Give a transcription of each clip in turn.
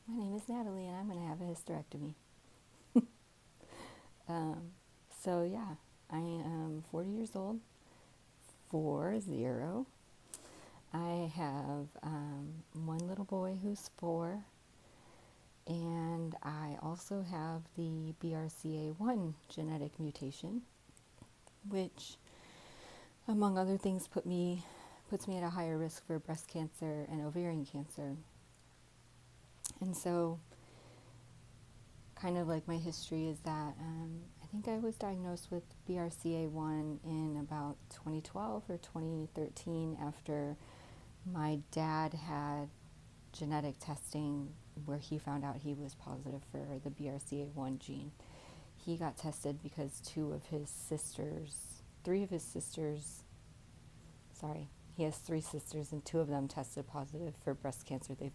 My name is Natalie and I'm going to have a hysterectomy. Um, so, yeah, I am 40 years old, 40. I have one little boy who's 4, and I also have the BRCA1 genetic mutation, which, among other things, puts me at a higher risk for breast cancer and ovarian cancer. And so, kind of like my history is that I think I was diagnosed with BRCA1 in about 2012 or 2013 after my dad had genetic testing where he found out he was positive for the BRCA1 gene. He got tested because three of his sisters, sorry, he has 3 sisters and 2 of them tested positive for breast cancer. They've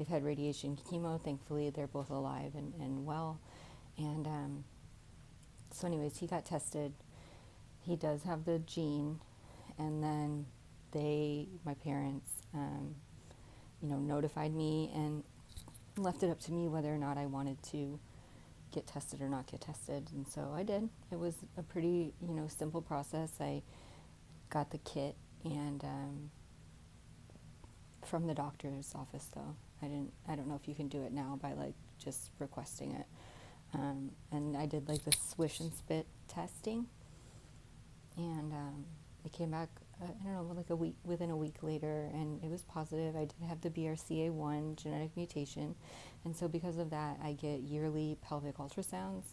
had radiation chemo. Thankfully, they're both alive and well. And so, anyways, he got tested. He does have the gene, and then my parents, notified me and left it up to me whether or not I wanted to get tested or not get tested. And so I did. It was a pretty, simple process. I got the kit and from the doctor's office though. I don't know if you can do it now by like just requesting it. And I did like the swish and spit testing, and it came back, I don't know, like within a week later, and it was positive. I did have the BRCA1 genetic mutation, and so because of that, I get yearly pelvic ultrasounds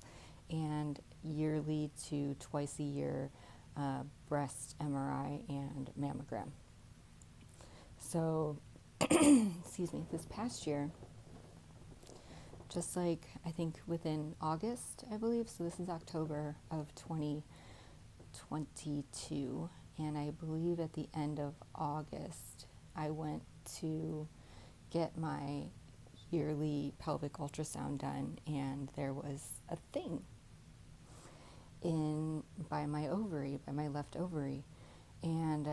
and yearly to twice a year breast MRI and mammogram. So, excuse me, this past year, just like I think within August, I believe, so this is October of 2022, and I believe at the end of August, I went to get my yearly pelvic ultrasound done, and there was a thing by my ovary, by my left ovary, and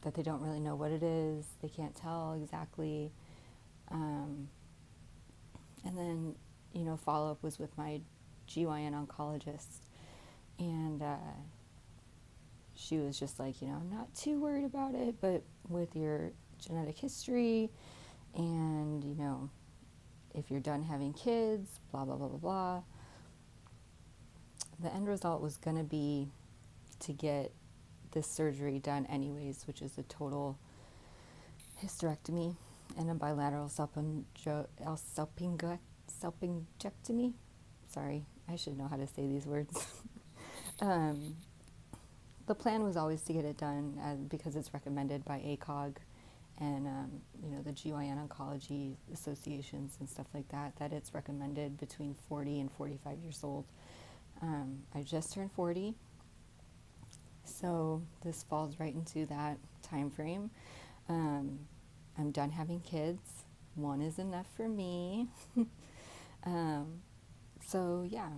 that they don't really know what it is. They can't tell exactly. And then, follow-up was with my GYN oncologist, and she was just like, I'm not too worried about it, but with your genetic history and, if you're done having kids, blah, blah, blah, blah, blah. The end result was going to be to get this surgery done anyways, which is a total hysterectomy and a bilateral salpingectomy. Sorry, I should know how to say these words. The plan was always to get it done because it's recommended by ACOG and the GYN oncology associations and stuff like that, that it's recommended between 40 and 45 years old. I just turned 40, so this falls right into that time frame. I'm done having kids. One is enough for me. So yeah,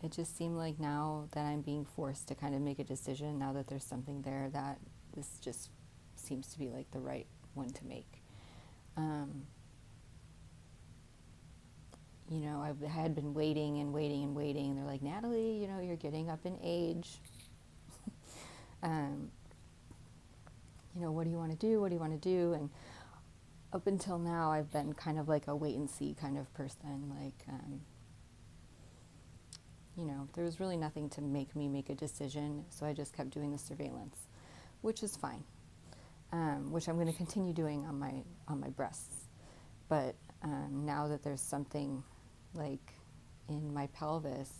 it just seemed like now that I'm being forced to kind of make a decision, now that there's something there, that this just seems to be like the right one to make. I had been waiting and waiting and waiting, and they're like, Natalie, you're getting up in age. What do you want to do? What do you want to do? And up until now, I've been kind of like a wait and see kind of person. Like, there was really nothing to make me make a decision, so I just kept doing the surveillance, which is fine, which I'm going to continue doing on my breasts. But now that there's something like in my pelvis,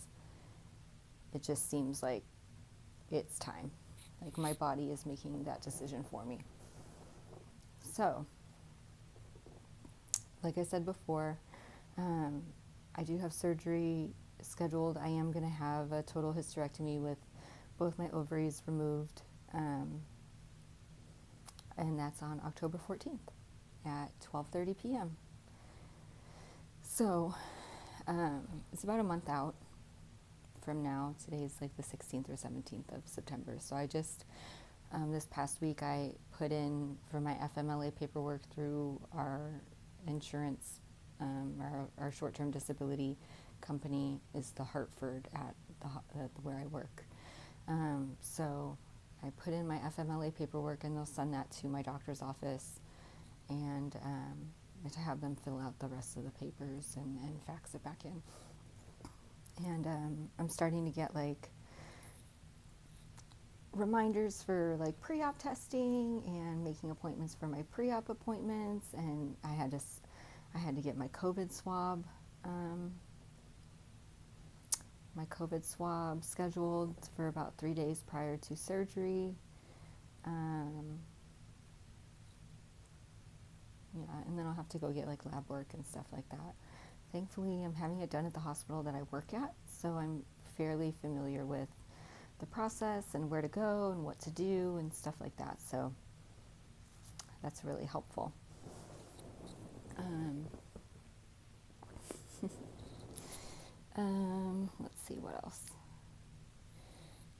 it just seems like it's time. Like my body is making that decision for me. So, like I said before, I do have surgery scheduled. I am going to have a total hysterectomy with both my ovaries removed, and that's on October 14th at 12:30 p.m. So, it's about a month out from now. Today is like the 16th or 17th of September. So I just This past week I put in for my FMLA paperwork through our insurance, our short-term disability company is the Hartford at where I work. So I put in my FMLA paperwork and they'll send that to my doctor's office, and to have them fill out the rest of the papers and fax it back in. And I'm starting to get like reminders for like pre-op testing and making appointments for my pre-op appointments, and I had to get my COVID swab scheduled for about 3 days prior to surgery. And then I'll have to go get like lab work and stuff like that. Thankfully, I'm having it done at the hospital that I work at, so I'm fairly familiar with the process and where to go and what to do and stuff like that. So that's really helpful. Let's see what else.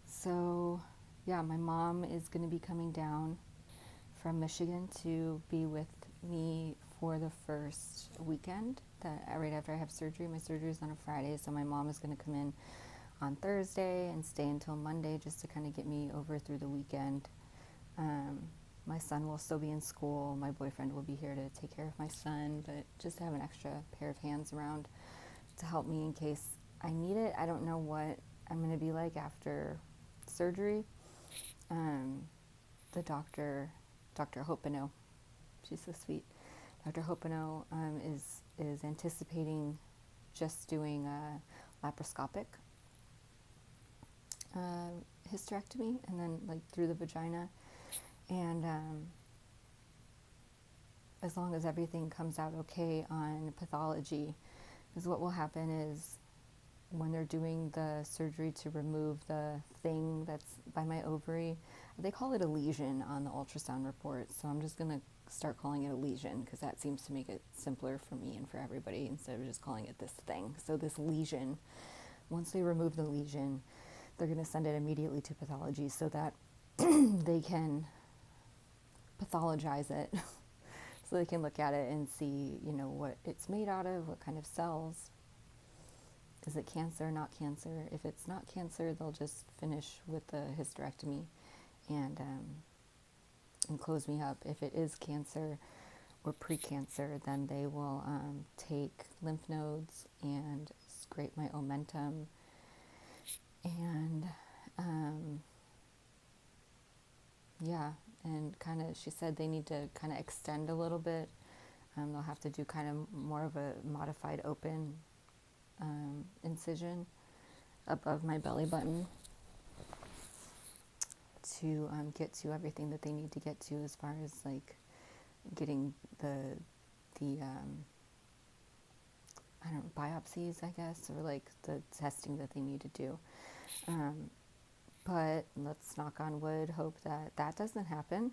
So, yeah, my mom is going to be coming down from Michigan to be with me for the first weekend right after I have surgery. My surgery is on a Friday, so my mom is going to come in on Thursday and stay until Monday just to kind of get me over through the weekend. My son will still be in school. My boyfriend will be here to take care of my son, but just to have an extra pair of hands around to help me in case I need it. I don't know what I'm going to be like after surgery. The Dr. Hopino, she's so sweet. Dr. Hopino is anticipating just doing a laparoscopic hysterectomy and then like through the vagina, and as long as everything comes out okay on pathology, because what will happen is when they're doing the surgery to remove the thing that's by my ovary, they call it a lesion on the ultrasound report, so I'm just going to start calling it a lesion because that seems to make it simpler for me and for everybody instead of just calling it this thing. So this lesion, once they remove the lesion, they're going to send it immediately to pathology so that they can pathologize it so they can look at it and see, what it's made out of, what kind of cells. Is it cancer, not cancer? If it's not cancer, they'll just finish with the hysterectomy and close me up. If it is cancer or pre-cancer, then they will take lymph nodes and scrape my omentum. And and kind of, she said they need to kind of extend a little bit. They'll have to do kind of more of a modified open incision above my belly button to get to everything that they need to get to as far as like getting the I don't know, biopsies, I guess, or like the testing that they need to do. But let's knock on wood, hope that doesn't happen.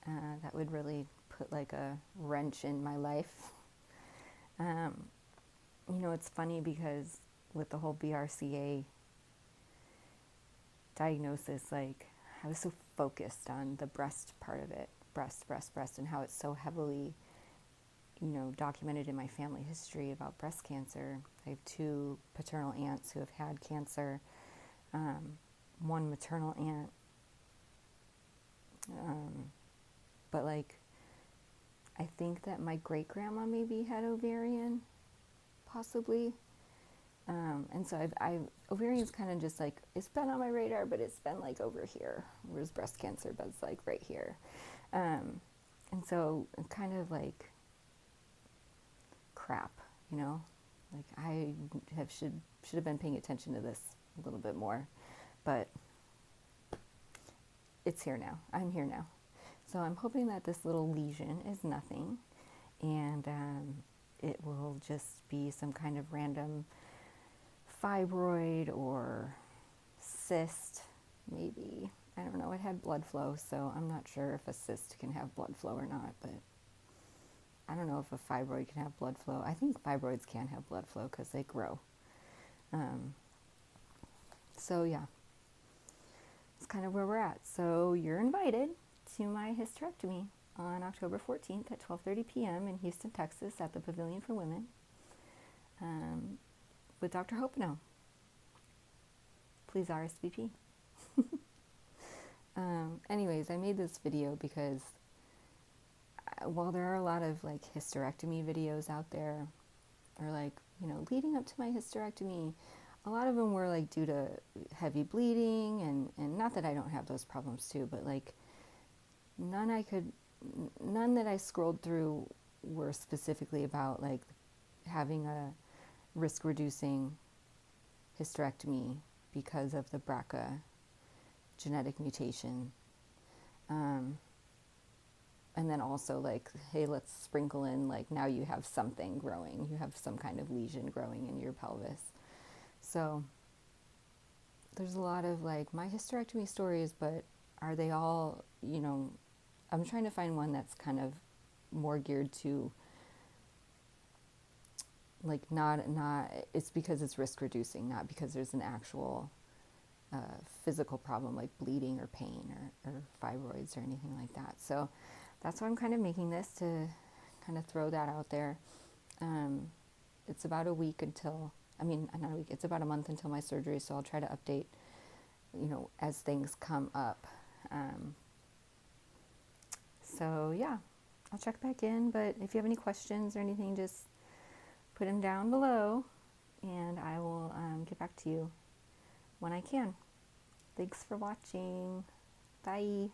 That would really put like a wrench in my life. It's funny because with the whole BRCA diagnosis, like I was so focused on the breast part of it, breast, and how it's so heavily, documented in my family history about breast cancer. I have 2 paternal aunts who have had cancer, 1 maternal aunt, but like I think that my great-grandma maybe had ovarian, possibly. And so ovarian's kind of just like, it's been on my radar, but it's been like over here, whereas breast cancer, but it's like right here. And so kind of like crap, like I should have been paying attention to this a little bit more, but it's here now. I'm here now. So I'm hoping that this little lesion is nothing, and it will just be some kind of random fibroid or cyst, maybe. I don't know. It had blood flow, so I'm not sure if a cyst can have blood flow or not, but I don't know if a fibroid can have blood flow. I think fibroids can have blood flow because they grow. So yeah. that's kind of where we're at. So you're invited to my hysterectomy on October 14th at 12:30 p.m. in Houston, Texas at the Pavilion for Women with Dr. Hopeno. Please RSVP. Anyways, I made this video because while there are a lot of like hysterectomy videos out there, or like, you know, leading up to my hysterectomy, a lot of them were like due to heavy bleeding, and not that I don't have those problems too, but like none that I scrolled through were specifically about like having a risk reducing hysterectomy because of the BRCA genetic mutation. And then also like, hey, let's sprinkle in like, now you have something growing, you have some kind of lesion growing in your pelvis. So there's a lot of like my hysterectomy stories, but are they all, you know, I'm trying to find one that's kind of more geared to like not it's because it's risk reducing, not because there's an actual physical problem like bleeding or pain or fibroids or anything like that. So that's why I'm kind of making this, to kind of throw that out there. It's about a week until, not a week, it's about a month until my surgery, so I'll try to update, you know, as things come up. So yeah, I'll check back in, but if you have any questions or anything, just put them down below and I will get back to you when I can. Thanks for watching. Bye.